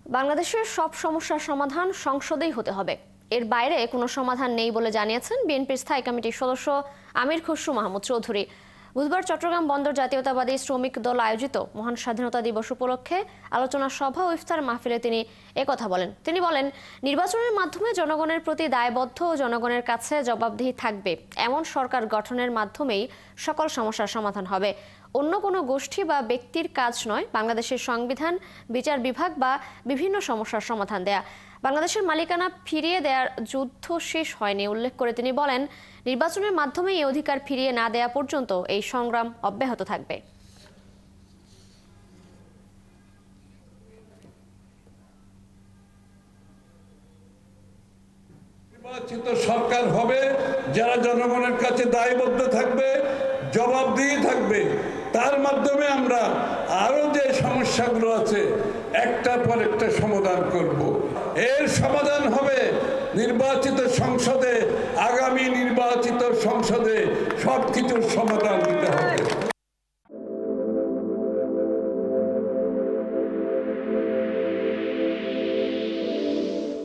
বাংলাদেশের সব সমস্যার সমাধান সংসদেই হতে হবে, এর বাইরে কোনো সমাধান নেই বলে জানিয়েছেন বিএনপির স্থায়ী কমিটির সদস্য আমির খসরু মাহমুদ চৌধুরী। বুধবার চট্টগ্রাম বন্দর জাতীয়তাবাদী শ্রমিক দল আয়োজিত মহান স্বাধীনতা দিবস উপলক্ষে আলোচনা সভা ও ইফতার মাহফিলে তিনি একথা বলেন। তিনি বলেন, নির্বাচনের মাধ্যমে জনগণের প্রতি দায়বদ্ধ ও জনগণের কাছে জবাবদিহি থাকবে এমন সরকার গঠনের মাধ্যমেই সকল সমস্যার সমাধান হবে। অন্য কোনো গোষ্ঠী বা ব্যক্তির কাজ নয় বাংলাদেশের সংবিধান, বিচার বিভাগ বা বিভিন্ন সমস্যার সমাধান দেয়া। বাংলাদেশের মালিকানা ফিরিয়ে দেওয়ার যুদ্ধ শেষ হয়নি উল্লেখ করে তিনি বলেন, নির্বাচনের মাধ্যমে এই অধিকার ফিরিয়ে না দেয়া পর্যন্ত এই সংগ্রাম অব্যাহত থাকবে। নির্বাচিত সরকার হবে যারা জনগণের কাছে দায়বদ্ধ থাকবে, জবাবদিহি থাকবে। তার মাধ্যমে আমরা আরো যে সমস্যাগুলো আছে একটার পর একটা সমাধান করব। এর সমাধান হবে নির্বাচিত সংসদে, আগামী নির্বাচিত সংসদে সবকিছুর সমাধান